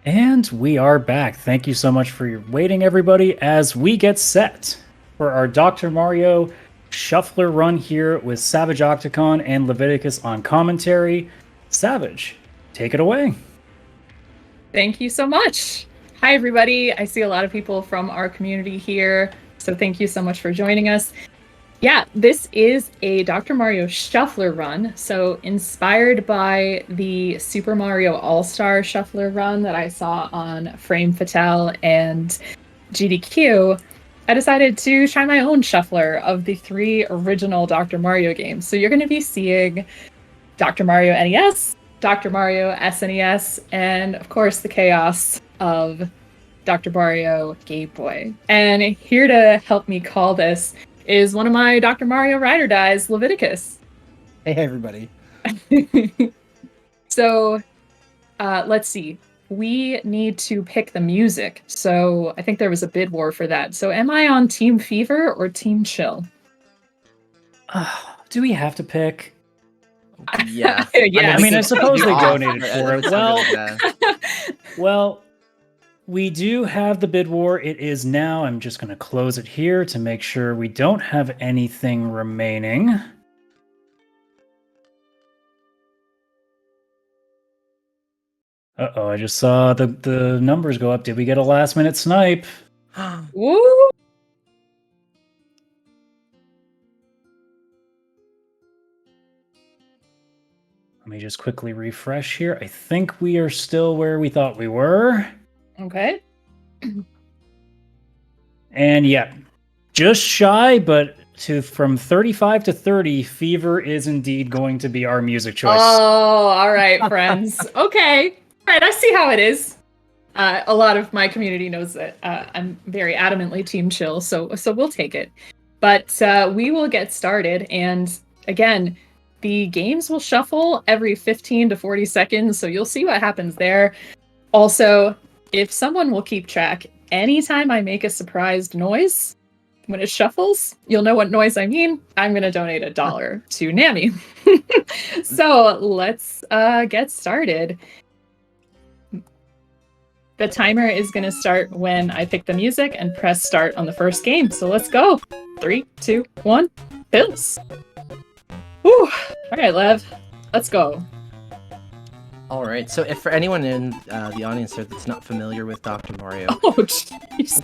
And we are back. Thank you so much for your waiting, everybody, as we get set for our Dr. Mario Shuffler run here with Savage Octocon and Leviticus on commentary. Savage, take it away. Thank you so much. Hi, everybody. I see a lot of people from our community here, so thank you so much for joining us. Yeah, this is a Dr. Mario Shuffler run, so inspired by the Super Mario All-Star Shuffler run that I saw on Frame Fatale and GDQ, I decided to try my own shuffler of the 3 original Dr. Mario games. So you're going to be seeing Dr. Mario NES, Dr. Mario SNES, and of course the chaos of Dr. Mario Game Boy. And here to help me call this is one of my Dr. Mario Ride or Dies, Leviticus. Hey, everybody. So, let's see. We need to pick the music. So I think there was a bid war for that. So am I on Team Fever or Team Chill? Do we have to pick? Yeah. Yeah. I suppose they donated for it. Yeah. Well, we do have the bid war. It is now. I'm just going to close it here to make sure we don't have anything remaining. Uh-oh, I just saw the numbers go up. Did we get a last-minute snipe? Woo! Let me just quickly refresh here. I think we are still where we thought we were. Okay. And yeah, just shy, but from 35 to 30, Fever is indeed going to be our music choice. Oh, all right, friends. Okay. All right, I see how it is. A lot of my community knows that I'm very adamantly Team Chill, so we'll take it. But we will get started, and again, the games will shuffle every 15 to 40 seconds, so you'll see what happens there. Also, if someone will keep track, anytime I make a surprised noise when it shuffles, you'll know what noise I mean. I'm going to donate $1 to Nami. So let's get started. The timer is going to start when I pick the music and press start on the first game. So let's go. 3, 2, 1, Bills. Whew. All right, Lev, let's go. All right. So, if for anyone in the audience there that's not familiar with Dr. Mario, Oh, jeez.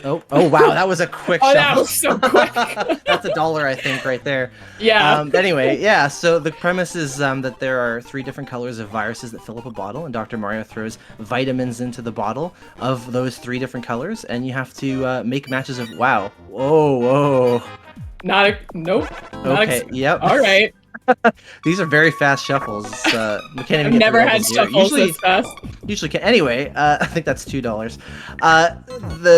oh wow, that was a quick Oh, shot. that was so quick. That's $1, I think, right there. Yeah. Anyway, yeah. So the premise is that there are 3 different colors of viruses that fill up a bottle, and Dr. Mario throws vitamins into the bottle of those 3 different colors, and you have to make matches of. Wow. Whoa. Nope. Okay. Yep. All right. These are very fast shuffles. We can't even I've get never through all had these here. shuffles this fast. Usually can. Anyway, I think that's $2.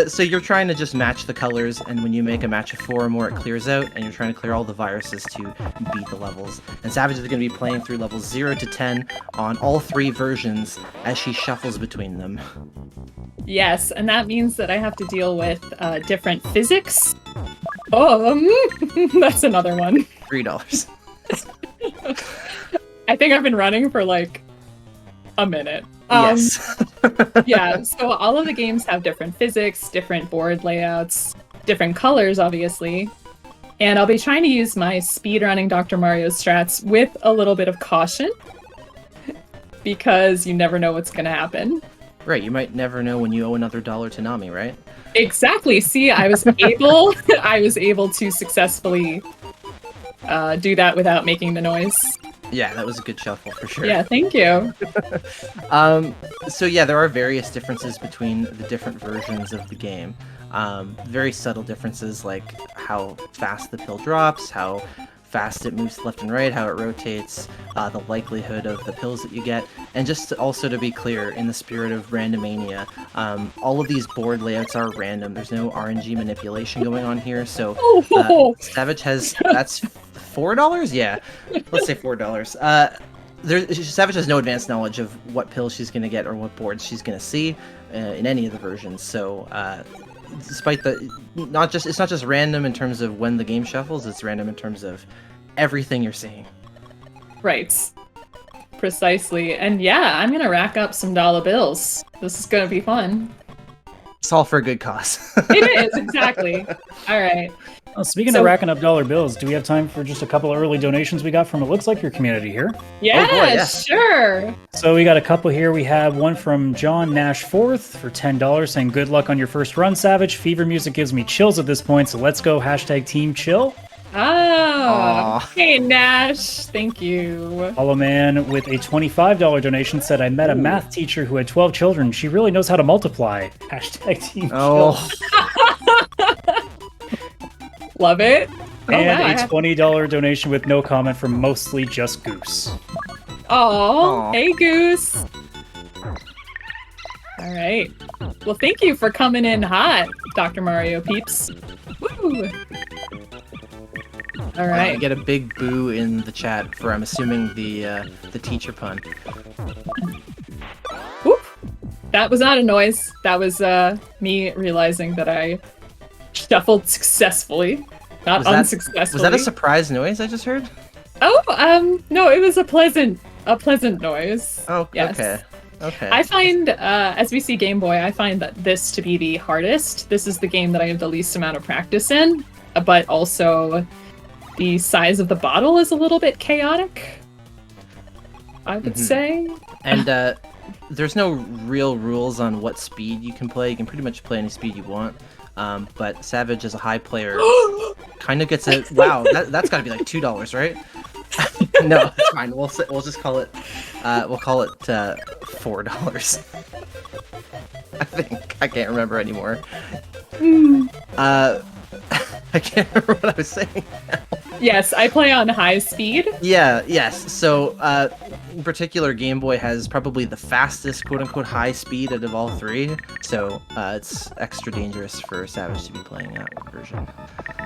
So you're trying to just match the colors, and when you make a match of 4 or more, it clears out, and you're trying to clear all the viruses to beat the levels. And Savage is going to be playing through levels 0 to 10 on all 3 versions as she shuffles between them. Yes, and that means that I have to deal with different physics. Oh, that's another one. $3. I think I've been running for like a minute. Yes. Yeah, so all of the games have different physics, different board layouts, different colors, obviously. And I'll be trying to use my speedrunning Dr. Mario strats with a little bit of caution, because you never know what's going to happen. Right, you might never know when you owe another $1 to Nami, right? Exactly. See, I was able to successfully do that without making the noise. Yeah, that was a good shuffle for sure. Yeah, thank you. So yeah, there are various differences between the different versions of the game. Very subtle differences, like how fast the pill drops, how fast it moves left and right, how it rotates, the likelihood of the pills that you get. And just also to be clear, in the spirit of randomania, all of these board layouts are random. There's no RNG manipulation going on here. So Savage has, that's $4? Yeah, let's say $4. Savage has no advanced knowledge of what pills she's going to get or what boards she's going to see in any of the versions. So despite the it's not just random in terms of when the game shuffles, it's random in terms of everything you're seeing. Right. Precisely. And yeah, I'm gonna rack up some dollar bills. This is gonna be fun. It's all for a good cause. It is, exactly. All right. Well, speaking of racking up dollar bills, do we have time for just a couple of early donations we got from, it looks like, your community here? Yeah, boy, yeah. sure. So we got a couple here. We have one from John Nash IV for $10 saying, good luck on your first run, Savage. Fever music gives me chills at this point, so let's go. Hashtag Team Chill. Oh, hey Nash, thank you. Hollow Man with a $25 donation said, I met a math teacher who had 12 children. She really knows how to multiply. Hashtag Team Chill. Love it. And a $20 donation with no comment from Mostly Just Goose. Oh, hey Goose. All right. Well, thank you for coming in hot, Dr. Mario peeps. Woo. All right. I get a big boo in the chat for, I'm assuming, the teacher pun. Whoop. That was not a noise. That was me realizing that I shuffled successfully, not unsuccessfully. Was that a surprise noise I just heard? Oh, no, it was a pleasant noise. Oh, yes. Okay. I find, as we see Game Boy, I find that this to be the hardest. This is the game that I have the least amount of practice in, but also the size of the bottle is a little bit chaotic, I would say. And there's no real rules on what speed you can play. You can pretty much play any speed you want. But Savage, as a high player, kind of gets a... Wow, that's got to be like $2, right? No, it's fine. We'll just call it... we'll call it $4. I think. I can't remember anymore. I can't remember what I was saying now. Yes, I play on high speed. Yes. So, in particular, Game Boy has probably the fastest quote-unquote high speed out of all three. So, it's extra dangerous for Savage to be playing that version.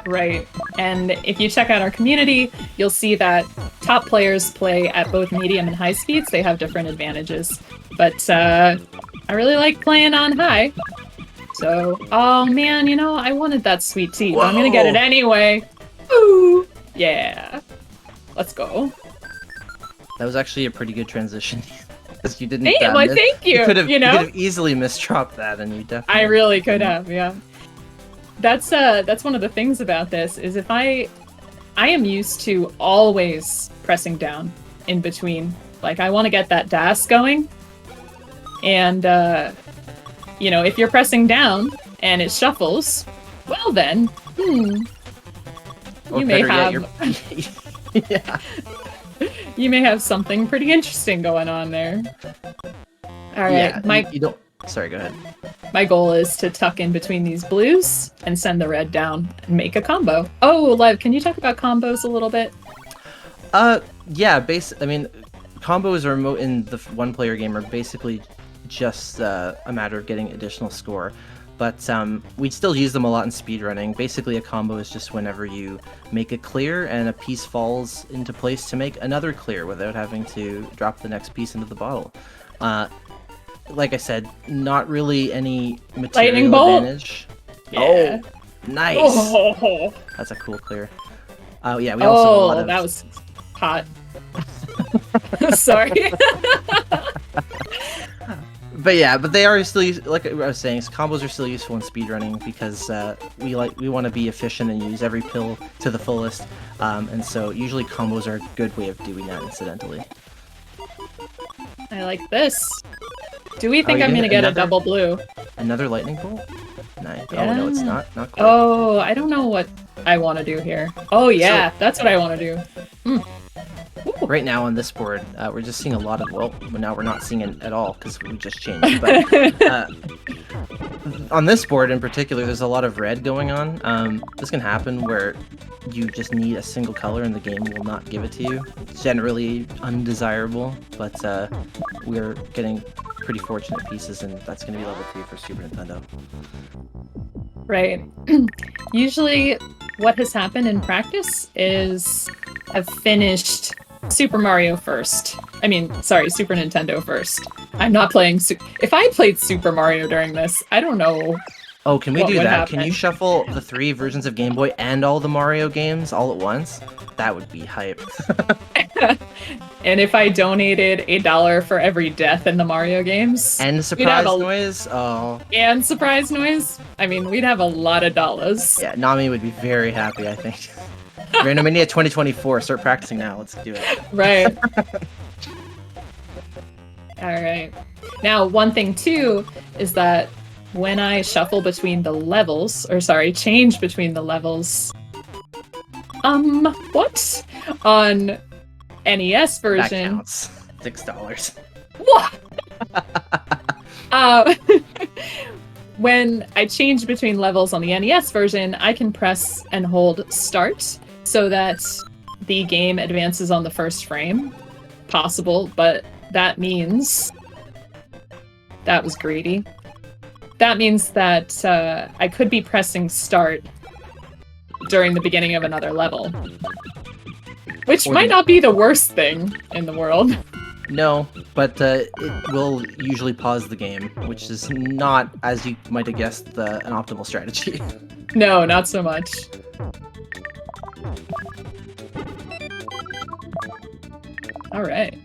Right. And if you check out our community, you'll see that top players play at both medium and high speeds. They have different advantages. But I really like playing on high. So, oh man, I wanted that sweet tea, but I'm gonna get it anyway. Ooh, yeah. Let's go. That was actually a pretty good transition. Because you didn't. Hey, well, thank you. You could have easily misdropped that, and you definitely. I really could have, yeah. That's one of the things about this is if I am used to always pressing down in between. Like I want to get that dash going, and if you're pressing down and it shuffles, well then, you may have yeah. You may have something pretty interesting going on there. All right, yeah, you don't. Sorry, go ahead. My goal is to tuck in between these blues and send the red down and make a combo. Oh, Lev, can you talk about combos a little bit? Yeah, combos are in the one-player game are basically just a matter of getting additional score, but we still use them a lot in speedrunning. Basically, a combo is just whenever you make a clear and a piece falls into place to make another clear without having to drop the next piece into the bottle. Like I said, not really any material advantage. Yeah. Oh, nice. Oh. That's a cool clear. Yeah, we also have a lot of... that was hot. Sorry. But they are still like I was saying, combos are still useful in speedrunning because we want to be efficient and use every pill to the fullest, and so usually combos are a good way of doing that incidentally. I like this. Do we think I'm gonna get a double blue? Another lightning bolt? Nice. Yeah. Oh no, it's not. Not quite. Oh, I don't know what I want to do here. Oh yeah, that's what I want to do. Right now on this board, we're just seeing a lot of, well, now we're not seeing it at all because we just changed. But on this board in particular, there's a lot of red going on. This can happen where you just need a single color and the game will not give it to you. It's generally undesirable, but we're getting pretty fortunate pieces, and that's going to be level 3 for Super Nintendo. Right. Usually what has happened in practice is I've finished Super Mario first. Super Nintendo first. I'm not playing... If I played Super Mario during this, I don't know. Oh, can we do that? Happen. Can you shuffle the 3 versions of Game Boy and all the Mario games all at once? That would be hype. And if I donated $1 for every death in the Mario games, And surprise noise. Oh. and surprise noise, I mean, we'd have a lot of dollars. Yeah, Nami would be very happy, I think. Randomania 2024. Start practicing now. Let's do it. Right. All right. Now, one thing too is that when I shuffle between the levels, or sorry, change between the levels, what? On NES That version. counts. $6. What? When I change between levels on the NES version, I can press and hold start so that the game advances on the first frame. Possible, but that means... That was greedy. That means that I could be pressing start during the beginning of another level. Which might not be the worst thing in the world. No, but it will usually pause the game, which is not, as you might have guessed, an optimal strategy. No, not so much. Alright.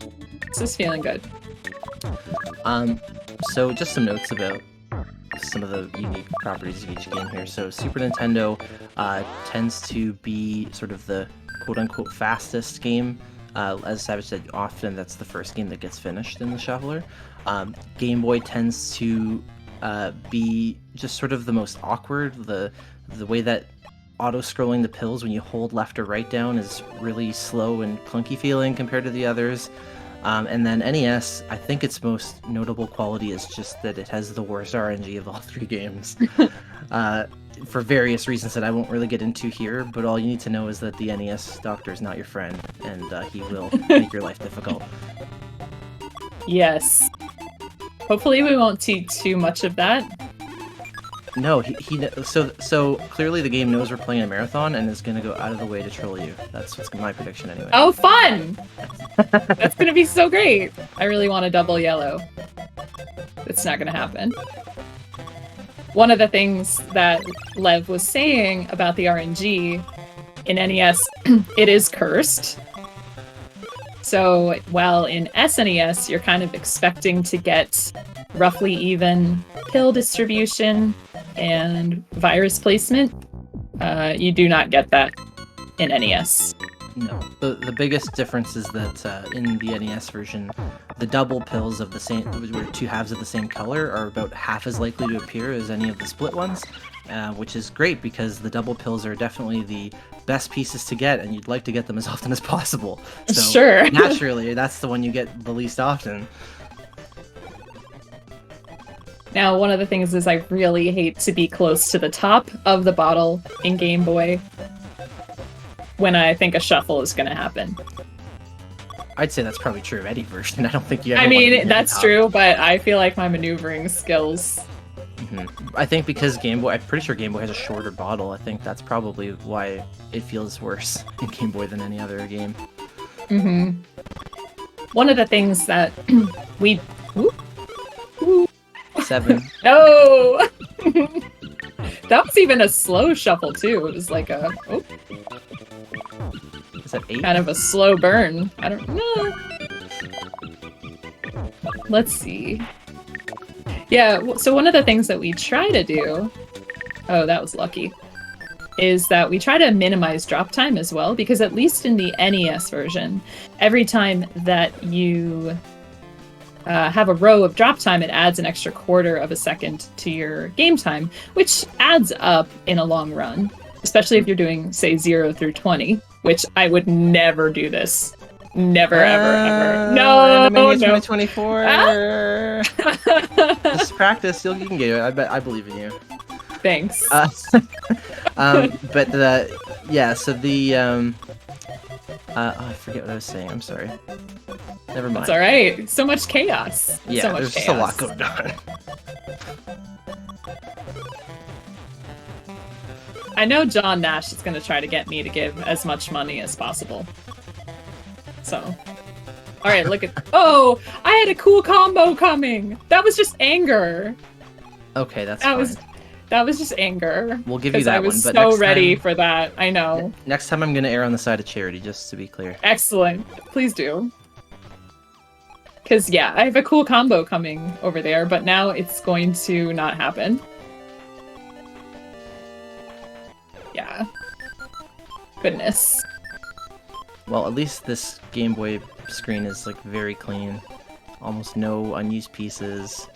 This is feeling good. So just some notes about some of the unique properties of each game here. So Super Nintendo tends to be sort of the quote-unquote fastest game. As Savage said, often that's the first game that gets finished in the shuffler. Game Boy tends to be just sort of the most awkward. The way that auto-scrolling the pills when you hold left or right down is really slow and clunky feeling compared to the others. And then NES, I think its most notable quality is just that it has the worst RNG of all three games. For various reasons that I won't really get into here, but all you need to know is that the NES doctor is not your friend, and he will make your life difficult. Yes. Hopefully we won't see too much of that. No, so clearly the game knows we're playing a marathon and is going to go out of the way to troll you. That's my prediction anyway. Oh, fun! That's gonna be so great! I really want a double yellow. It's not gonna happen. One of the things that Lev was saying about the RNG in NES, it is cursed. So while in SNES you're kind of expecting to get roughly even pill distribution and virus placement, you do not get that in NES. No. The biggest difference is that in the NES version, the double pills of the same, which were two halves of the same color, are about half as likely to appear as any of the split ones, which is great because the double pills are definitely the best pieces to get, and you'd like to get them as often as possible. So Sure. naturally, that's the one you get the least often. Now, one of the things is I really hate to be close to the top of the bottle in Game Boy when I think a shuffle is going to happen. I'd say that's probably true of any version. I don't think you ever I want to be mean, at the that's top. true, but I feel like my maneuvering skills... I think because Game Boy, I'm pretty sure Game Boy has a shorter bottle. I think that's probably why it feels worse in Game Boy than any other game. One of the things that we... Ooh. 7. No! That was even a slow shuffle, too. It was like a... Oh, Is that 8? kind of a slow burn. I don't know. Let's see. Yeah, so one of the things that we try to do... Oh, that was lucky. Is that we try to minimize drop time as well, because at least in the NES version, every time that you have a row of drop time, it adds an extra quarter of a second to your game time, which adds up in a long run, especially if you're doing, say, 0 through 20, which I would never do this. Never, ever, ever. No, no. 2024. Just practice. You can get it. I believe in you. Thanks. But yeah. So the I forget what I was saying. I'm sorry. Never mind. It's all right. So much chaos. Yeah, so much there's chaos. just a lot going on. I know John Nash is going to try to get me to give as much money as possible. So, all right, look at... Oh, I had a cool combo coming. That was just anger. Okay, that's That fine. was That was just anger. We'll give you 'Cause that I was one, but so next ready time- for that. I know. Next time I'm gonna err on the side of charity, just to be clear. Excellent. Please do. Because, yeah, I have a cool combo coming over there, but now it's going to not happen. Yeah. Goodness. Well, at least this Game Boy screen is like very clean. Almost no unused pieces.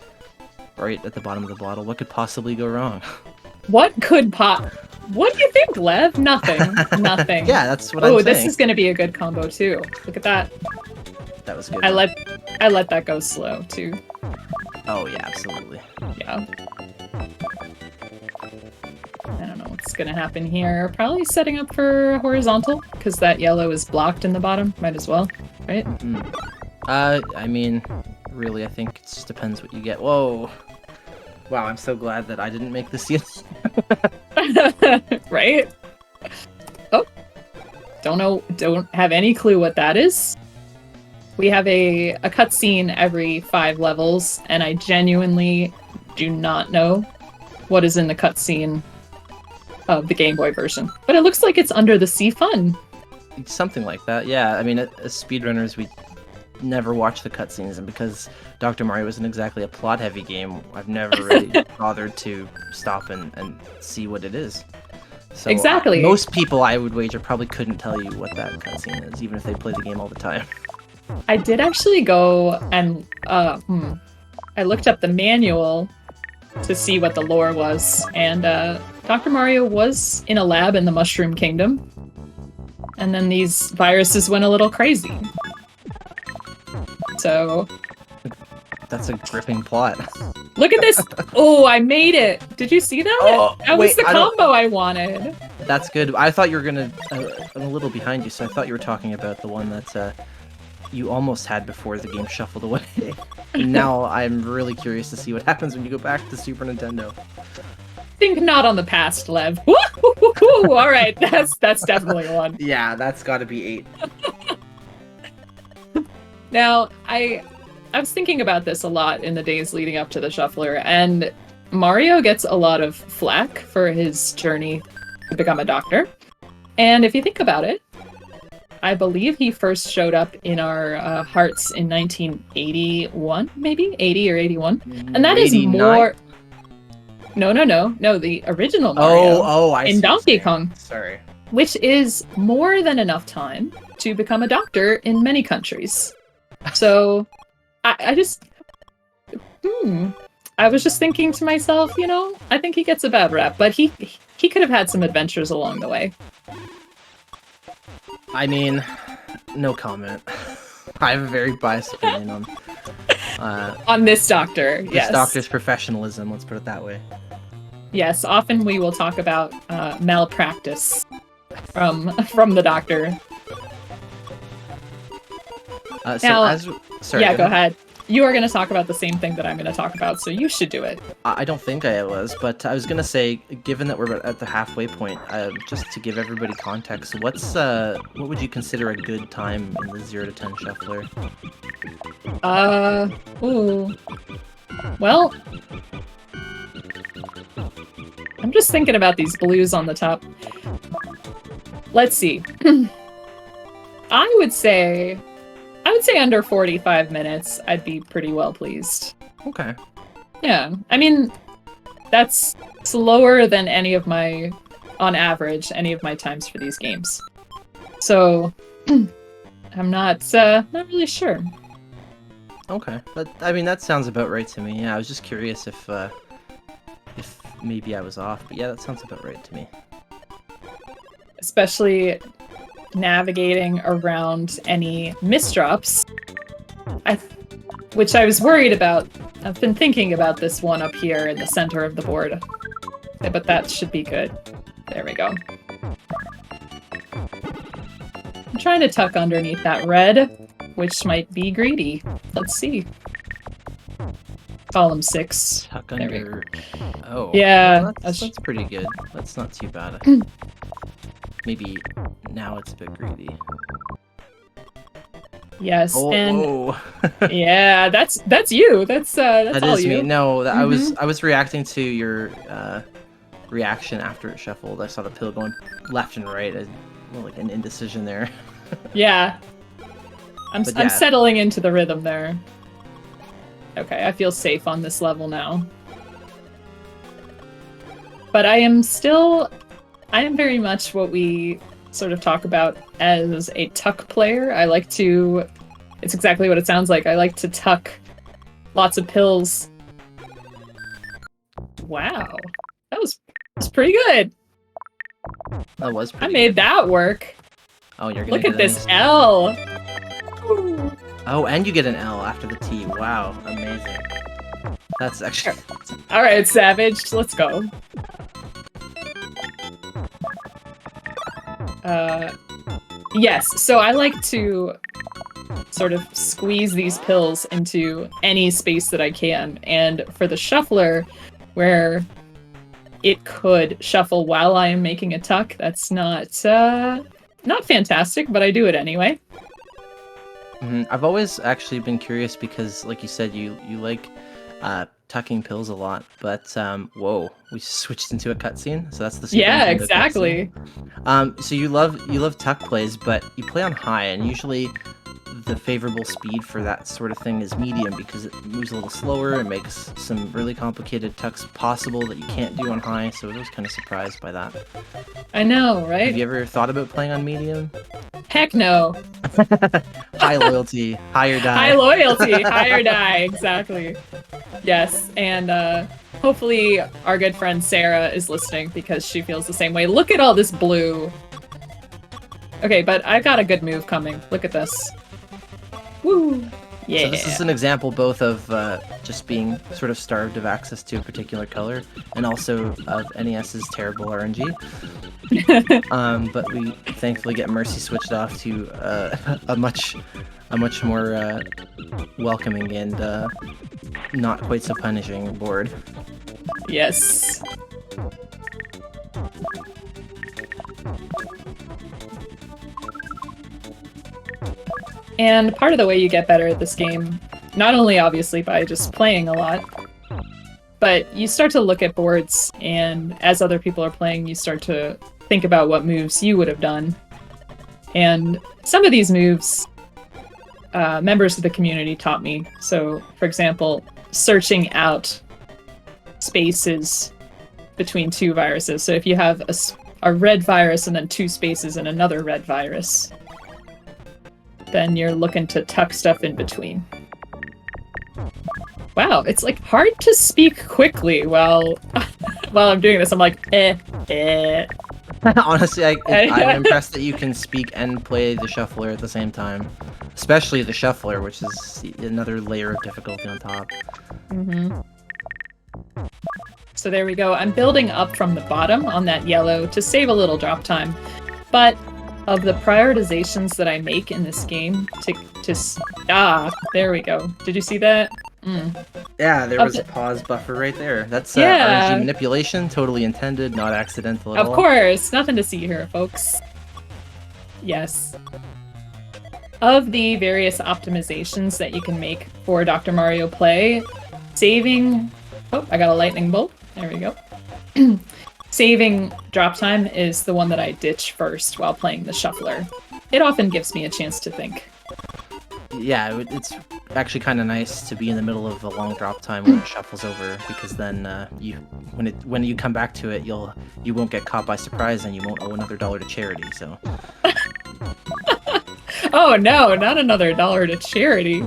Right at the bottom of the bottle. What could possibly go wrong? What could pop? What do you think, Lev? Nothing. Nothing. Yeah, that's what I'm Oh, saying. this is going to be a good combo, too. Look at that. That was good. I let that go slow, too. Oh yeah, absolutely. Yeah. I don't know what's gonna happen here. Probably setting up for horizontal, because that yellow is blocked in the bottom. Might as well, right? Mm. I mean, really, I think it just depends what you get. Whoa. Wow, I'm so glad that I didn't make this yet. Right? Oh. Don't have any clue what that is. We have a cutscene every 5 levels, and I genuinely do not know what is in the cutscene of the Game Boy version. But it looks like it's Under the Sea Fun. Something like that, yeah. I mean, as speedrunners, we never watch the cutscenes, and because Dr. Mario isn't exactly a plot-heavy game, I've never really bothered to stop and see what it is. So, Exactly. Most people, I would wager, probably couldn't tell you what that cutscene is, even if they play the game all the time. I did actually go and I looked up the manual to see what the lore was, and Dr. Mario was in a lab in the Mushroom Kingdom, and then these viruses went a little crazy. So That's a gripping plot. look at this! Oh, I made it! Did you see that? Oh, that was wait, the I don't- combo I wanted. That's good. I thought you were gonna... I'm a little behind you, so I thought you were talking about the one that you almost had before the game shuffled away. And now I'm really curious to see what happens when you go back to Super Nintendo. Think not on the past, Lev. Woo-hoo-hoo-hoo! All right, that's definitely one. Yeah, that's gotta be 8. Now, I was thinking about this a lot in the days leading up to the shuffler, and Mario gets a lot of flack for his journey to become a doctor. And if you think about it, I believe he first showed up in our hearts in 1981, maybe 80 or 81, and that is 89? more. No, the original Mario I see in what you're Donkey saying. Kong, Sorry. which is more than enough time to become a doctor in many countries. So, I was just thinking to myself, I think he gets a bad rap, but he could have had some adventures along the way. I mean, no comment. I have a very biased opinion On this doctor, this yes. doctor's professionalism, let's put it that way. Yes, often we will talk about malpractice from the doctor. Now- Sorry, yeah, go ahead. You are going to talk about the same thing that I'm going to talk about, so you should do it. I don't think I was, but I was gonna say, given that we're at the halfway point, just to give everybody context, what would you consider a good time in the 0 to 10 shuffler? Well, I'm just thinking about these blues on the top. Let's see. I would say under 45 minutes, I'd be pretty well pleased. Okay. Yeah, I mean, that's slower than on average, any of my times for these games. So, I'm not really sure. Okay, but I mean that sounds about right to me. Yeah, I was just curious if maybe I was off, but yeah, that sounds about right to me. Especially navigating around any misdrops, which I was worried about. I've been thinking about this one up here in the center of the board, but that should be good. There we go. I'm trying to tuck underneath that red, which might be greedy. Let's see. Column 6. Tuck There we under. Oh. Yeah, well, that's- that's pretty good. That's not too bad. Maybe now it's a bit greedy. Yes, Oh, and whoa. yeah, that's you. That's That all is you. me. No, I was reacting to your reaction after it shuffled. I saw the pill going left and right. Like an indecision there. Yeah. I'm yeah. settling into the rhythm there. Okay, I feel safe on this level now. But I am very much what we sort of talk about as a tuck player. It's exactly what it sounds like. I like to tuck lots of pills. Wow. That was pretty good. That was pretty I made good. that work. Oh, you're gonna Look get at this nice... L. Oh, and you get an L after the T. Wow, amazing. That's actually... All right, Savage, let's go. Yes, so I like to sort of squeeze these pills into any space that I can. And for the shuffler, where it could shuffle while I am making a tuck, that's not fantastic, but I do it anyway. I've always actually been curious because, like you said, you like tucking pills a lot, but whoa, we switched into a cutscene, so that's the Super Yeah, Nintendo exactly. cutscene. So you love tuck plays, but you play on high, and usually the favorable speed for that sort of thing is medium because it moves a little slower. It makes some really complicated tucks possible that you can't do on high. So I was kind of surprised by that. I know, right? Have you ever thought about playing on medium? Heck no. High loyalty, higher die. High loyalty, higher die, exactly. Yes, and hopefully our good friend Sarah is listening because she feels the same way. Look at all this blue. Okay, but I've got a good move coming. Look at this. Woo! Yeah. So this is an example both of just being sort of starved of access to a particular color, and also of NES's terrible RNG. But we thankfully get Mercy switched off to a much more welcoming and not quite so punishing board. Yes. And part of the way you get better at this game, not only obviously by just playing a lot, but you start to look at boards, and as other people are playing, you start to think about what moves you would have done. And some of these moves, members of the community taught me. So, for example, searching out spaces between two viruses. So if you have a red virus and then two spaces and another red virus, then you're looking to tuck stuff in between. Wow, it's like hard to speak quickly while I'm doing this. I'm like, Honestly, I'm impressed that you can speak and play the shuffler at the same time. Especially the shuffler, which is another layer of difficulty on top. Mm-hmm. So there we go. I'm building up from the bottom on that yellow to save a little drop time. But of the prioritizations that I make in this game there we go. Did you see that? Yeah, there was a pause buffer right there. That's RNG manipulation, totally intended, not accidental at all. Of course, nothing to see here, folks. Yes. Of the various optimizations that you can make for Dr. Mario Play, saving... Oh, I got a lightning bolt. There we go. Saving drop time is the one that I ditch first while playing the shuffler. It often gives me a chance to think. Yeah, it's actually kind of nice to be in the middle of a long drop time when it shuffles over, because then when you come back to it, you won't get caught by surprise and you won't owe another $1 to charity. So. Oh no, not another $1 to charity.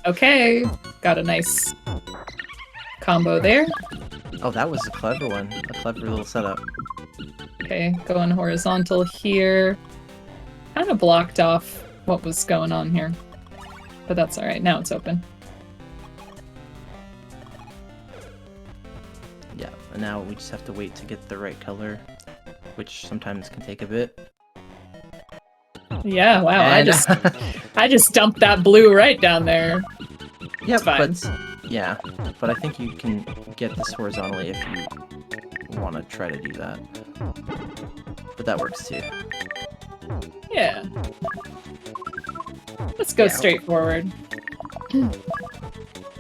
Okay, got a nice combo there. Oh, that was a clever one. A clever little setup. Okay, going horizontal here. Kind of blocked off what was going on here. But that's alright, now it's open. Yeah, and now we just have to wait to get the right color, which sometimes can take a bit. Yeah, wow, And... I just dumped that blue right down there. Yeah, fine. but I think you can get this horizontally if you want to try to do that. But that works too. Yeah. Let's go straight forward.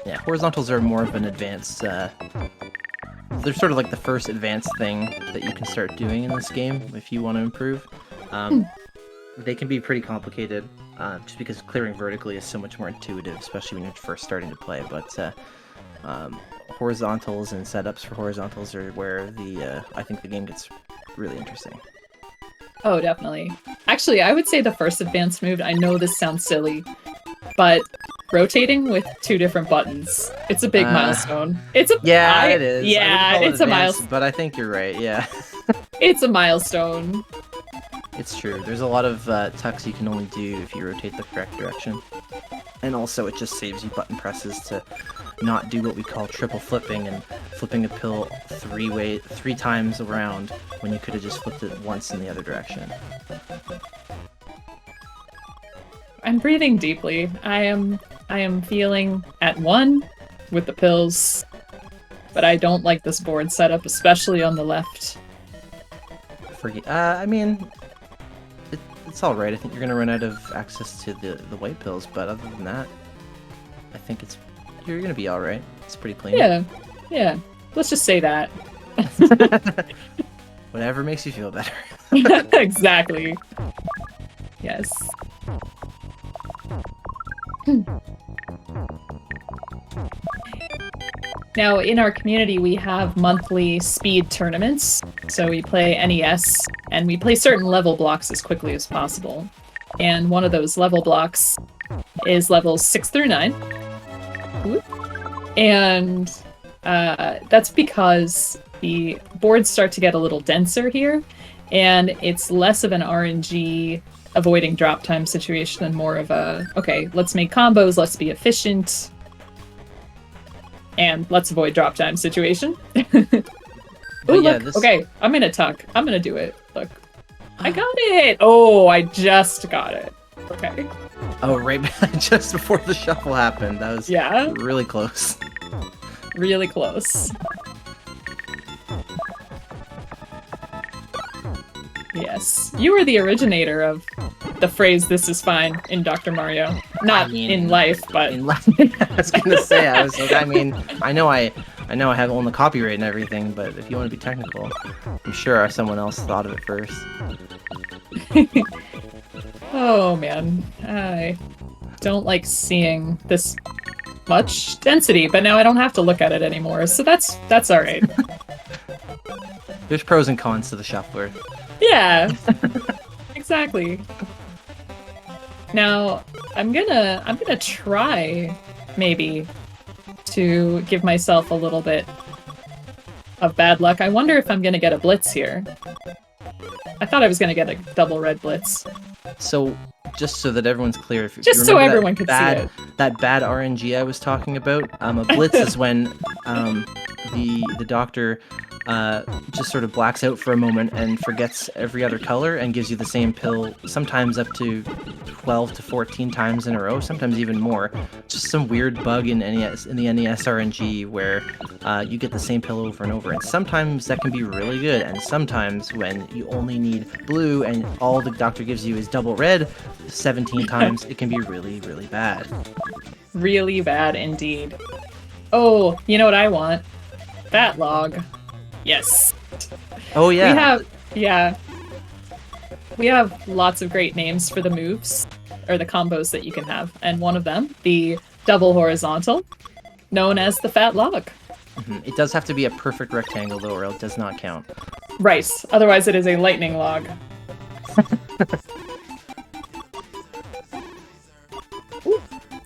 Yeah, horizontals are more of an advanced they're sort of like the first advanced thing that you can start doing in this game if you want to improve. They can be pretty complicated, just because clearing vertically is so much more intuitive, especially when you're first starting to play. But horizontals and setups for horizontals are where I think the game gets really interesting. Oh, definitely. Actually, I would say the first advanced move, I know this sounds silly, but rotating with 2 different buttons, it's a big milestone. It is. Yeah, it's a milestone. But I think you're right, yeah. It's a milestone. It's true. There's a lot of tucks you can only do if you rotate the correct direction. And also it just saves you button presses to not do what we call triple flipping and flipping a pill 3 times around when you could have just flipped it once in the other direction. I'm breathing deeply. I am feeling at 1 with the pills, but I don't like this board setup, especially on the left. I mean, it's all right. I think you're gonna run out of access to the white pills, but other than that, I think you're gonna be all right. It's pretty clean. Yeah. Let's just say that. Whatever makes you feel better. Exactly. Yes. Now, in our community, we have monthly speed tournaments. So we play NES, and we play certain level blocks as quickly as possible. And one of those level blocks is levels 6 through 9. And that's because the boards start to get a little denser here, and it's less of an RNG avoiding drop time situation and more of a, okay, let's make combos, let's be efficient, and let's avoid drop time situation. Ooh, yeah, look, okay, I'm gonna tuck. I'm gonna do it. Look, I got it! Oh, I just got it. Okay. Oh, right just before the shuffle happened. That was really close. Really close. Yes. You were the originator of the phrase, "this is fine," in Dr. Mario. Not in life, but... In life, I was gonna say, I was like, I mean, I know I have own the copyright and everything, but if you want to be technical, I'm sure someone else thought of it first. Oh, man. I don't like seeing this much density, but now I don't have to look at it anymore, so that's all right. There's pros and cons to the shuffler. Yeah, exactly. Now, I'm gonna try, maybe, to give myself a little bit of bad luck. I wonder if I'm gonna get a blitz here. I thought I was gonna get a double red blitz. So, just so that everyone's clear, if just you so everyone could see it. That bad RNG I was talking about, a blitz is when the doctor just sort of blacks out for a moment and forgets every other color and gives you the same pill, sometimes up to 12 to 14 times in a row, sometimes even more. Just some weird bug in the NES RNG where you get the same pill over and over, and sometimes that can be really good, and sometimes when you only need blue and all the doctor gives you is double red 17 times, it can be really, really bad. Really bad indeed. Oh, you know what I want? That log. Yes. Oh yeah. We have lots of great names for the moves, or the combos that you can have, and one of them, the double horizontal, known as the fat log. Mm-hmm. It does have to be a perfect rectangle though, or it does not count. Right, otherwise it is a lightning log.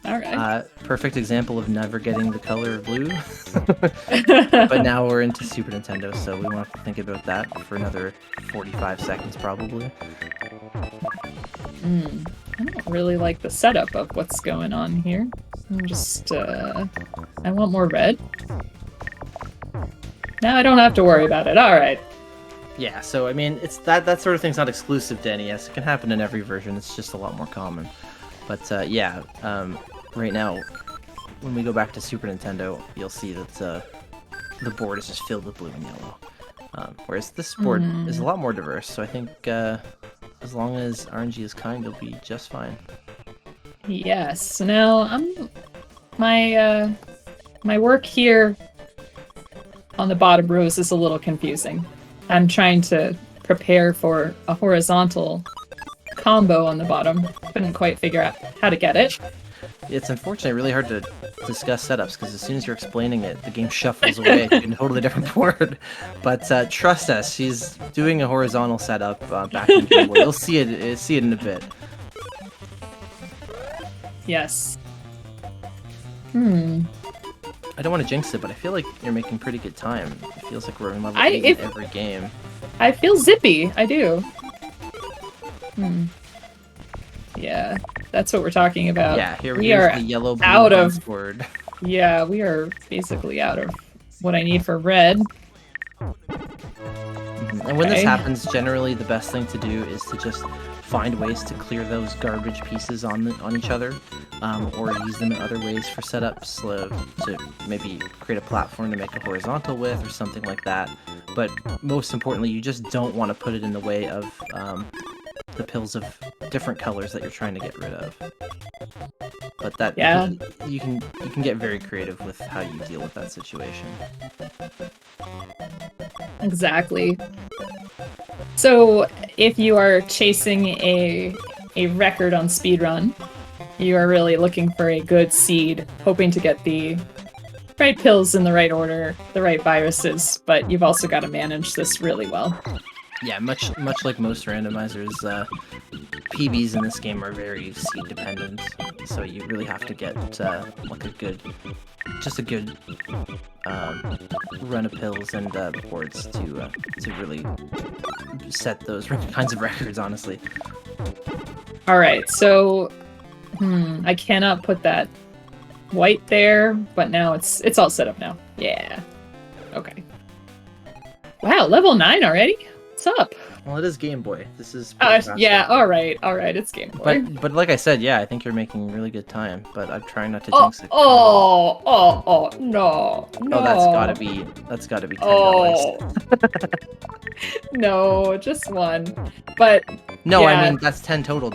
Alright. Perfect example of never getting the color blue. But now we're into Super Nintendo, so we won't have to think about that for another 45 seconds probably. I don't really like the setup of what's going on here. I'm just, I want more red. Now I don't have to worry about it. Alright. Yeah, so I mean, it's that sort of thing's not exclusive to NES. It can happen in every version. It's just a lot more common. But right now, when we go back to Super Nintendo, you'll see that the board is just filled with blue and yellow. Whereas this board is a lot more diverse, so I think as long as RNG is kind, you'll be just fine. Yes. Now, my work here on the bottom rows is a little confusing. I'm trying to prepare for a horizontal combo on the bottom. Couldn't quite figure out how to get it. It's unfortunately really hard to discuss setups because as soon as you're explaining it, the game shuffles away to a totally different board. But trust us, she's doing a horizontal setup back in the game. You'll see it in a bit. Yes. I don't want to jinx it, but I feel like you're making pretty good time. It feels like we're in level 8 in every game. I feel zippy. I do. Yeah, that's what we're talking about. Yeah, here's the yellow blue out of board. Yeah, we are basically out of what I need for red. And when this happens, generally the best thing to do is to just find ways to clear those garbage pieces on each other, or use them in other ways for setups, to maybe create a platform to make a horizontal with or something like that. But most importantly, you just don't want to put it in the way of the pills of different colors that you're trying to get rid of. But that you can get very creative with how you deal with that situation. Exactly. So if you are chasing a record on speedrun, you are really looking for a good seed, hoping to get the right pills in the right order, the right viruses, but you've also got to manage this really well. Yeah, much like most randomizers, PBs in this game are very seed dependent, so you really have to get like a good run of pills and boards to really set those kinds of records. Honestly. All right, so I cannot put that white there, but now it's all set up now. Yeah. Okay. Wow, level 9 already? What's up? Well, it is Game Boy. This is yeah, all right, it's Game Boy. But like I said, yeah, I think you're making really good time. But I'm trying not to jinx it. No. Oh, that's gotta be $10. Oh. No, just one. But no, yeah. I mean that's $10 total.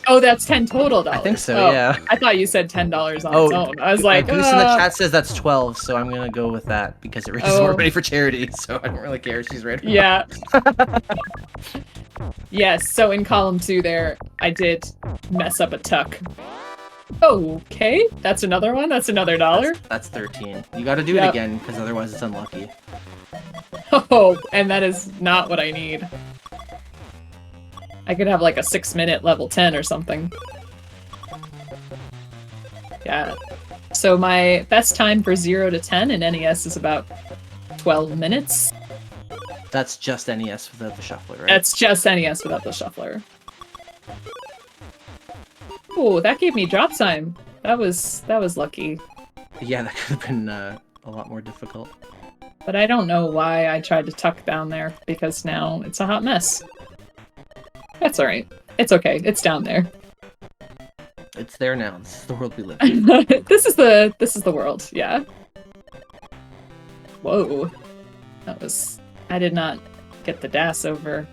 Oh, that's $10 total. I think so. Yeah. I thought you said $10 on its own. I was like, Goose in the chat says that's 12, so I'm gonna go with that because it raises more money for charity. So I don't really care if she's right. Yeah. Yes. So in column 2 there, I did mess up a tuck. Okay, that's another one. That's another $1. That's 13. You got to do it again because otherwise it's unlucky. Oh, and that is not what I need. I could have like a 6-minute level 10 or something. Yeah. So my best time for 0 to 10 in NES is about 12 minutes. That's just NES without the shuffler, right? That's just NES without the shuffler. Oh, that gave me drop time. That was lucky. Yeah, that could have been a lot more difficult. But I don't know why I tried to tuck down there, because now it's a hot mess. That's alright. It's okay. It's down there. It's there now. This is the world we live in. This is the world, yeah. Whoa. I did not get the DAS over.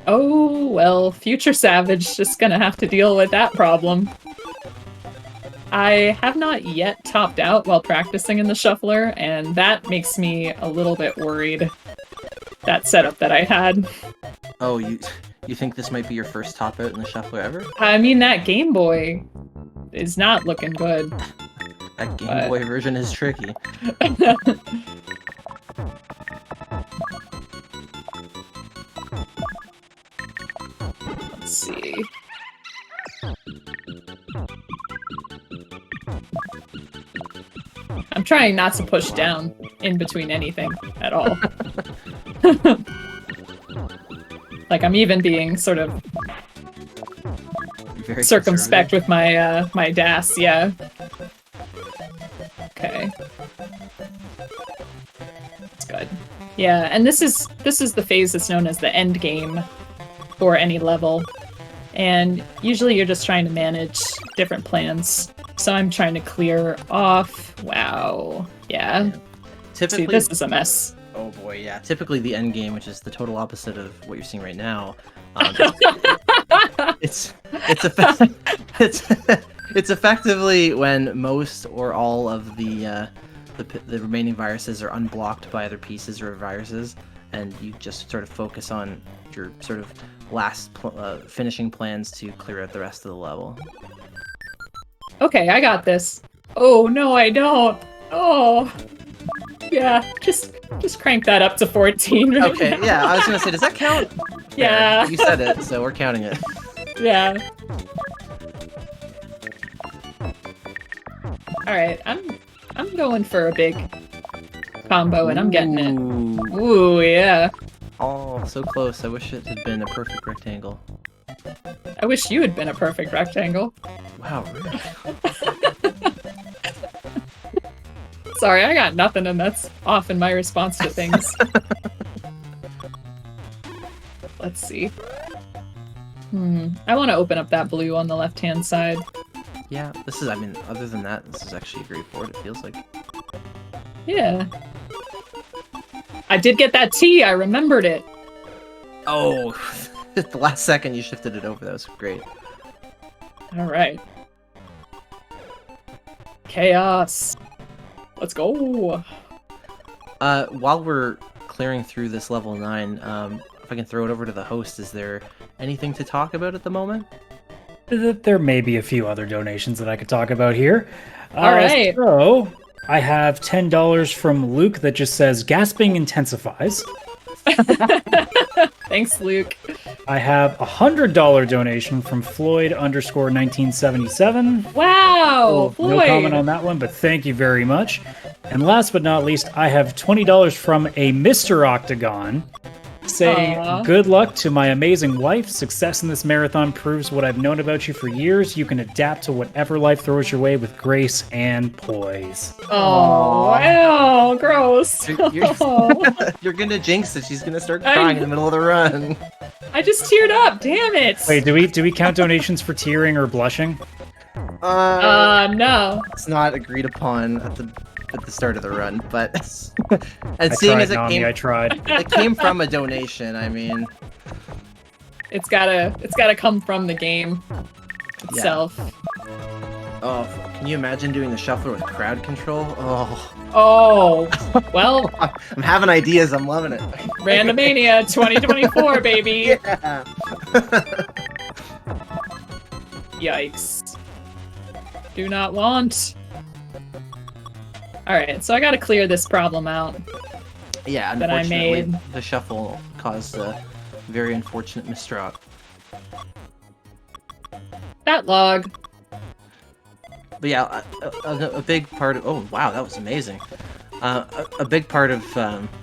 Oh, well, future Savage just gonna have to deal with that problem. I have not yet topped out while practicing in the shuffler, and that makes me a little bit worried. That setup that I had. Oh, you think this might be your first top out in the shuffler ever? I mean, that Game Boy is not looking good. That Game Boy version is tricky. Let's see. I'm trying not to push down in between anything at all. Like, I'm even being sort of Very circumspect with my my DAS, yeah. Okay. That's good. Yeah, and this is the phase that's known as the end game for any level. And usually you're just trying to manage different plans. So I'm trying to clear off. Wow. Yeah. Typically, see, this is a mess. Oh boy, yeah. Typically the end game, which is the total opposite of what you're seeing right now, it's effectively when most or all of the the remaining viruses are unblocked by other pieces or viruses, and you just sort of focus on your sort of last finishing plans to clear out the rest of the level. Okay, I got this. Oh, no, I don't. Oh. Yeah, just crank that up to 14 right Okay, now. yeah, I was gonna say, does that count? Yeah. Fair. You said it, so we're counting it. Yeah. Alright, I'm going for a big combo, and I'm getting it. Ooh. Ooh, yeah. Oh, so close. I wish it had been a perfect rectangle. I wish you had been a perfect rectangle. Wow, really? Sorry, I got nothing, and that's often my response to things. Let's see. I want to open up that blue on the left-hand side. Yeah, this is, I mean, other than that, this is actually a great board, it feels like. Yeah. I did get that T, I remembered it. Oh, at the last second you shifted it over, that was great. Alright. Chaos. Let's go. While we're clearing through this level 9, if I can throw it over to the host, is there anything to talk about at the moment? There may be a few other donations that I could talk about here. All right. So, I have $10 from Luke that just says, gasping intensifies. Thanks, Luke. I have a $100 donation from Floyd_1977. Wow, No Floyd. comment on that one, but thank you very much. And last but not least, I have $20 from a Mr. Octagon saying, Aw. good luck to my amazing wife. Success in this marathon proves what I've known about you for years. You can adapt to whatever life throws your way with grace and poise. Oh, wow, gross. You're Oh, you're gonna jinx it, she's gonna start crying in the middle of the run. I just teared up, damn it. Wait, do we count donations for tearing or blushing? No. It's not agreed upon at the start of the run, but and I seeing tried, as Nami, I tried. it came from a donation, I mean, It's gotta come from the game itself. oh, can you imagine doing the shuffler with crowd control? Oh, Oh, well, I'm having ideas, I'm loving it. Randomania 2024, baby. Yeah. Yikes. Do not want. Alright, so I gotta clear this problem out. Yeah, that I unfortunately, made. the shuffle caused a very unfortunate misdrop. That log. But yeah, a big part of... Oh, wow, that was amazing. A big part of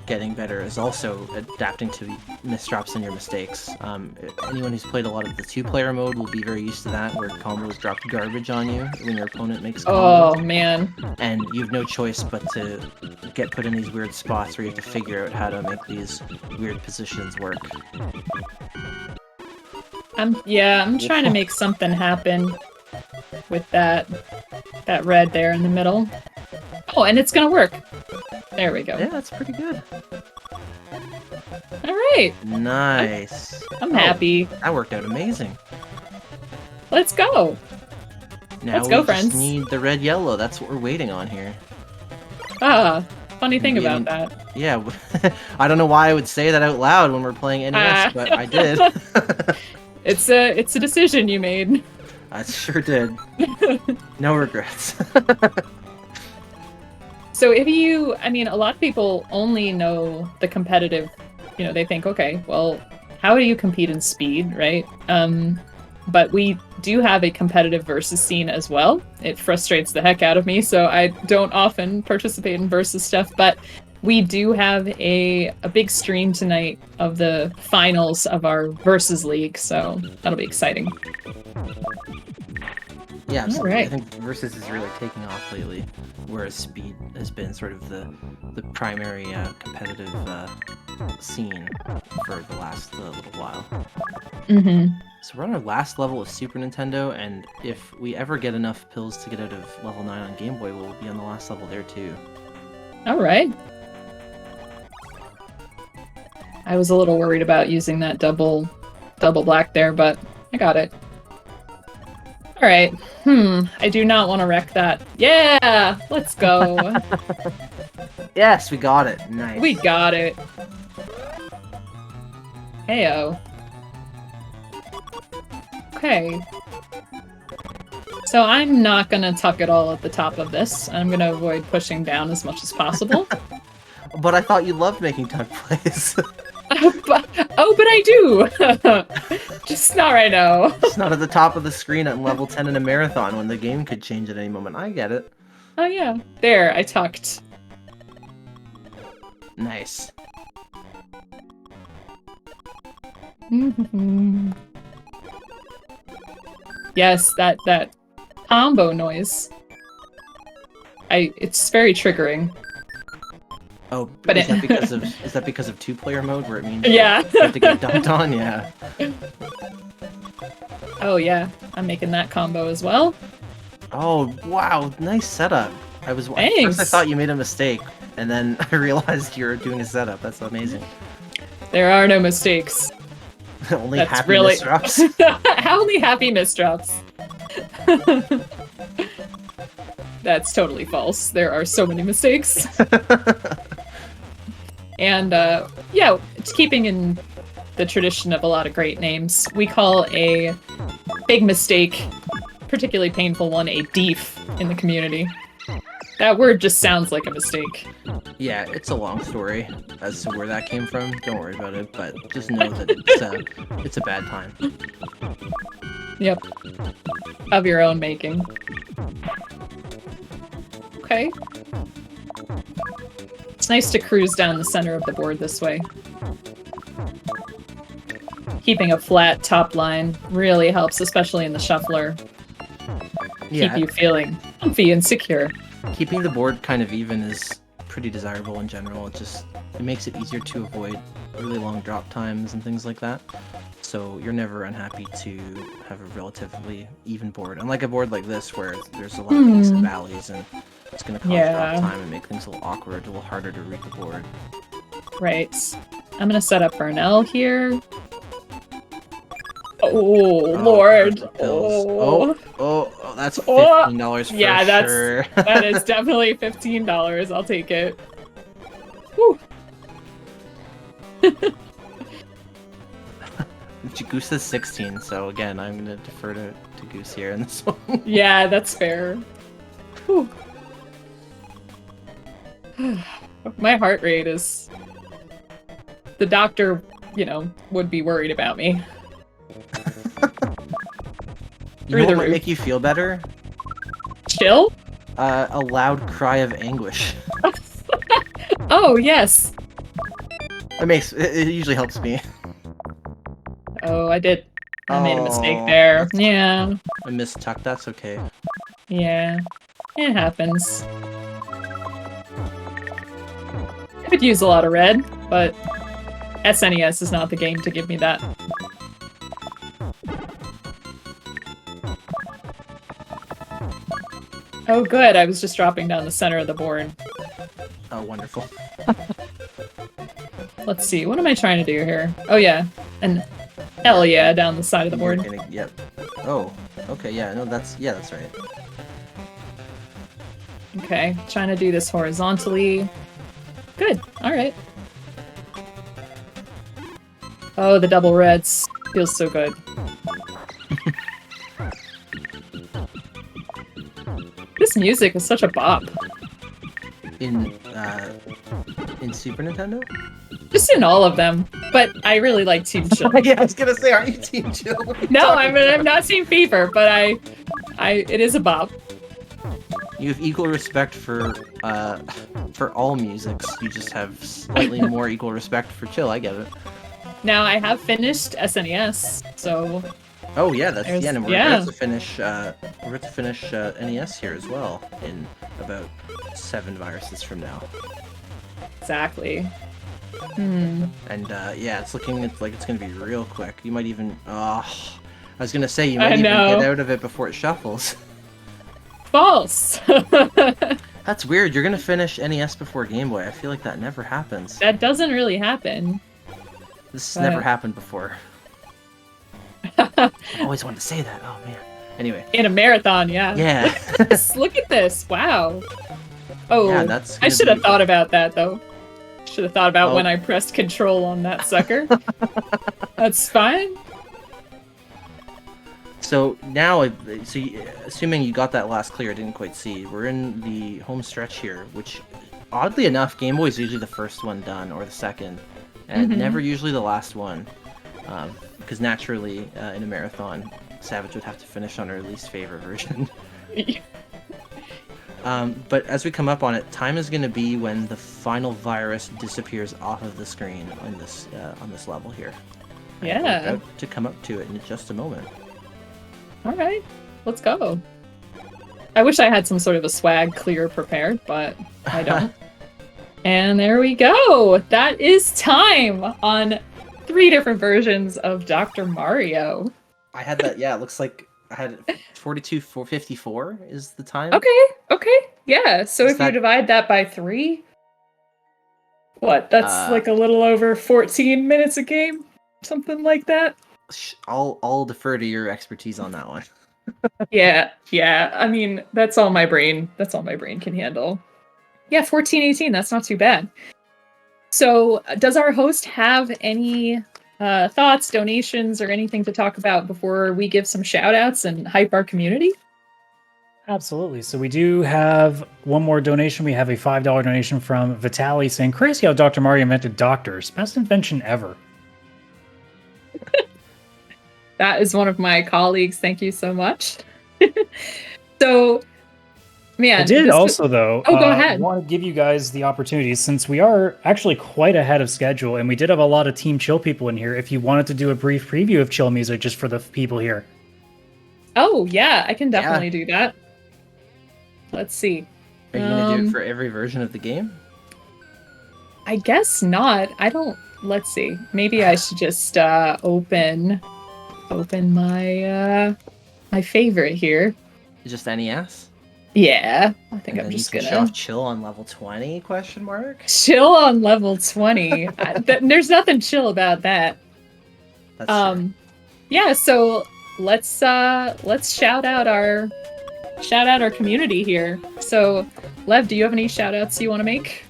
getting better is also adapting to misdrops and your mistakes. Anyone who's played a lot of the two-player mode will be very used to that, where combos drop garbage on you when your opponent makes combos. Oh, man. And you have no choice but to get put in these weird spots where you have to figure out how to make these weird positions work. I'm trying to make something happen with that red there in the middle. Oh, and it's gonna work. There we go. Yeah, that's pretty good. Alright. Nice. I'm happy. That worked out amazing. Let's go. Now Let's go, we friends. just need the red-yellow. That's what we're waiting on here. Funny thing Maybe- about that. Yeah, I don't know why I would say that out loud when we're playing NES, but I did. It's a decision you made. I sure did. No regrets. So if you, I mean, a lot of people only know the competitive, they think, okay, well, how do you compete in speed, right? But we do have a competitive versus scene as well. It frustrates the heck out of me, so I don't often participate in versus stuff, but we do have a big stream tonight of the finals of our versus league, so that'll be exciting. Yeah, absolutely. Alright. I think Versus is really taking off lately, whereas Speed has been sort of the primary competitive scene for the last little while. Mm-hmm. So we're on our last level of Super Nintendo, and if we ever get enough pills to get out of level 9 on Game Boy, we'll be on the last level there too. All right. I was a little worried about using that double black there, but I got it. Alright. I do not want to wreck that. Yeah! Let's go. Yes, we got it. Nice. We got it. Heyo. Okay. So I'm not gonna tuck it all at the top of this. I'm gonna avoid pushing down as much as possible. But I thought you loved making tuck plays. but I do! Just not right now. It's not at the top of the screen at level 10 in a marathon when the game could change at any moment. I get it. Oh yeah. There, I tucked. Nice. Yes, that combo noise. It's very triggering. Oh, But is that because of two-player mode where it means Yeah. you have to get dumped on? Yeah. Oh yeah, I'm making that combo as well. Oh wow, nice setup. At first I Thanks. thought you made a mistake, and then I realized you were doing a setup. That's amazing. There are no mistakes. Only That's happy really misdrops. only happy misdrops. That's totally false. There are so many mistakes. And yeah, it's keeping in the tradition of a lot of great names. We call a big mistake, particularly painful one, a deef in the community. That word just sounds like a mistake. Yeah, it's a long story as to where that came from. Don't worry about it, but just know that it's a bad time. Yep. Of your own making. Okay. It's nice to cruise down the center of the board this way. Keeping a flat top line really helps, especially in the shuffler. Yeah, Keep you feeling comfy and secure. keeping the board kind of even is pretty desirable in general. It makes it easier to avoid really long drop times and things like that. So you're never unhappy to have a relatively even board. Unlike a board like this where there's a lot of peaks and valleys and it's going to cause drop time and make things a little awkward, a little harder to read the board. Right. I'm gonna set up for an L here. Oh, Lord. Oh, that's $15 for yeah, sure. that is definitely $15. I'll take it. Whew. Goose is 16, so again, I'm going to defer to Goose here in this one. Yeah, that's fair. Whew. My heart rate is... The doctor, would be worried about me. You know what might roof. make you feel better? Chill? A loud cry of anguish. Oh, yes. It usually helps me. Oh, I made a mistake Oh, there. Yeah. I mistuck, that's okay. Yeah. It happens. I could use a lot of red, but SNES is not the game to give me that. Oh good, I was just dropping down the center of the board. Oh, wonderful. Let's see, what am I trying to do here? Oh yeah, and hell yeah, down the side of the board. Yep. Oh, okay, yeah, no, that's right. Okay, trying to do this horizontally. Good, alright. Oh, the double reds. Feels so good. This music is such a bop. In Super Nintendo? Just in all of them. But I really like Team Chill. Yeah, I was gonna say, aren't you Team Chill? No, I'm not Team Fever, but it is a bop. You have equal respect for all musics. You just have slightly more equal respect for Chill. I get it. Now I have finished SNES, so Oh yeah, that's There's- and we're yeah. about to finish. We're about to finish NES here as well in about 7 viruses from now. exactly. And yeah, it's like it's gonna be real quick. You might even. I was gonna say you might even know. get out of it before it shuffles. False. That's weird. You're gonna finish NES before Game Boy. I feel like that never happens. That doesn't really happen. This has never happened before. I always wanted to say that. Oh man. Anyway. In a marathon, yeah. Yeah. Look at this. Wow. Oh, Yeah, that's I gonna should have be- thought about that, though. Should have thought about Oh. when I pressed control on that sucker. That's fine. So now, assuming you got that last clear, I didn't quite see. We're in the home stretch here, which, oddly enough, Game Boy is usually the first one done or the second, and never usually the last one, because naturally, in a marathon, Savage would have to finish on her least favorite version. But as we come up on it, time is going to be when the final virus disappears off of the screen on this level here. And Yeah. we're about to come up to it in just a moment. All right, let's go. I wish I had some sort of a swag clear prepared, but I don't. And there we go. That is time on 3 different versions of Dr. Mario. I had that. Yeah, it looks like I had 42,454 is the time. Okay. Yeah, so Is if you that- divide that by 3, what? That's like a little over 14 minutes a game? Something like that? I'll defer to your expertise on that one. Yeah. I mean, that's all my brain can handle. Yeah, 1418, that's not too bad. So, does our host have any thoughts, donations, or anything to talk about before we give some shout outs and hype our community? Absolutely. So we do have one more donation. We have a $5 donation from Vitaly saying, crazy how Dr. Mario invented doctors. Best invention ever. That is one of my colleagues. Thank you so much. So, man. I did also, though, go ahead. want to give you guys the opportunity, since we are actually quite ahead of schedule, and we did have a lot of Team Chill people in here, if you wanted to do a brief preview of Chill Music just for the people here. Oh, yeah, I can definitely do that. Let's see. Are you gonna do it for every version of the game? I guess not. Let's see. Maybe I should just open my my favorite here. Just NES? Yeah, I think And I'm then just you can gonna show off chill on level 20? Question mark. chill on level 20. There's nothing chill about that. That's true. Yeah, so let's shout out our community here. So, Lev, do you have any shout outs you want to make?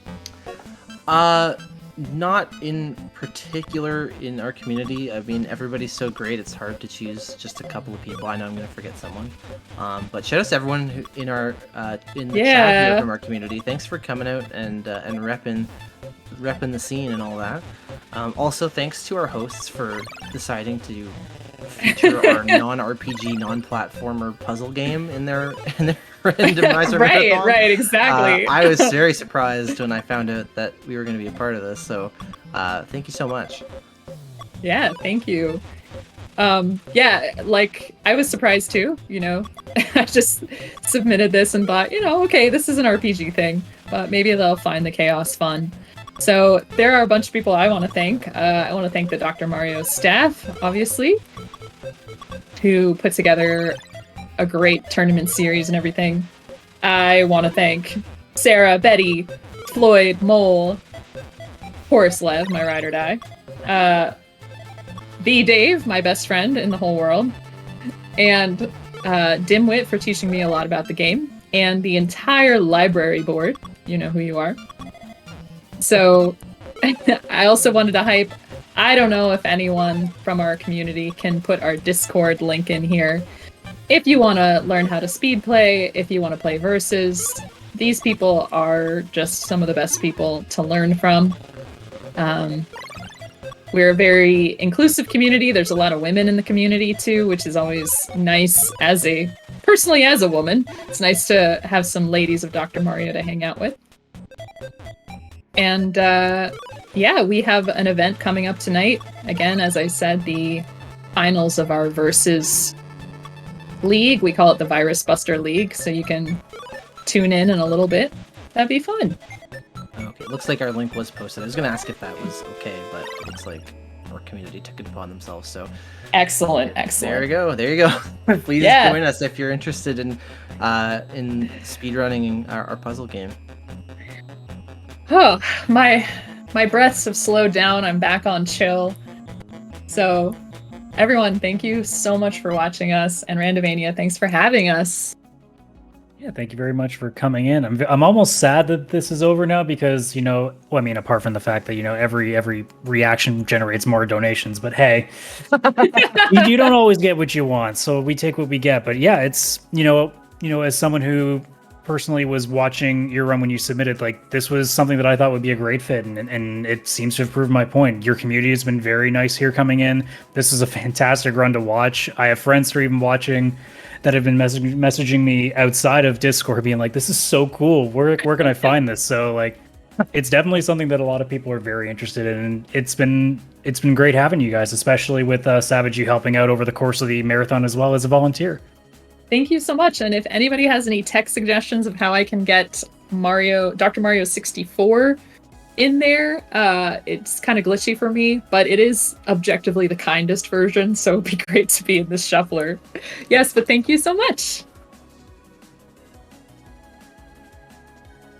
Not in particular in our community. I mean, everybody's so great, it's hard to choose just a couple of people. I know I'm gonna forget someone. But shout out to everyone who in our in the chat here from our community. Thanks for coming out and repping the scene and all that. Also, thanks to our hosts for deciding to feature our non-RPG, non-platformer puzzle game in their randomizer marathon. Right, exactly. I was very surprised when I found out that we were going to be a part of this, so thank you so much. Yeah, thank you. Yeah, like, I was surprised too, I just submitted this and thought, okay, this is an RPG thing, but maybe they'll find the chaos fun. So there are a bunch of people I want to thank. I want to thank the Dr. Mario staff, obviously, who put together a great tournament series and everything. I want to thank Sarah, Betty, Floyd, Mole, Horace Lev, my ride or die, the Dave, my best friend in the whole world, and Dimwit for teaching me a lot about the game, and the entire library board. You know who you are. So I also wanted to hype. I don't know if anyone from our community can put our Discord link in here. If you want to learn how to speed play, if you want to play versus, these people are just some of the best people to learn from. We're a very inclusive community. There's a lot of women in the community too, which is always nice personally as a woman. It's nice to have some ladies of Dr. Mario to hang out with. And yeah, we have an event coming up tonight. Again, as I said, the finals of our Versus League. We call it the Virus Buster League, so you can tune in a little bit. That'd be fun. Okay, looks like our link was posted. I was going to ask if that was okay, but it looks like our community took it upon themselves, so... Excellent. There you go. Please join us if you're interested in speedrunning our puzzle game. Oh, my breaths have slowed down. I'm back on chill. So, Everyone, thank you so much for watching us, and Randomania, thanks for having us. Yeah, thank you very much for coming in. I'm almost sad that this is over now because, apart from the fact that, every reaction generates more donations, but hey, you don't always get what you want, so we take what we get. But yeah, it's, as someone who personally was watching your run when you submitted, like, this was something that I thought would be a great fit, and it seems to have proved my point. Your community has been very nice here coming in. This is a fantastic run to watch. I have friends who are even watching that have been messaging me outside of Discord being like, this is so cool. Where can I find this? So, like, it's definitely something that a lot of people are very interested in, and it's been great having you guys, especially with Savage, you helping out over the course of the marathon as well as a volunteer. Thank you so much. And if anybody has any tech suggestions of how I can get Dr. Mario 64 in there, it's kind of glitchy for me, but it is objectively the kindest version, so it'd be great to be in this shuffler. Yes, but thank you so much.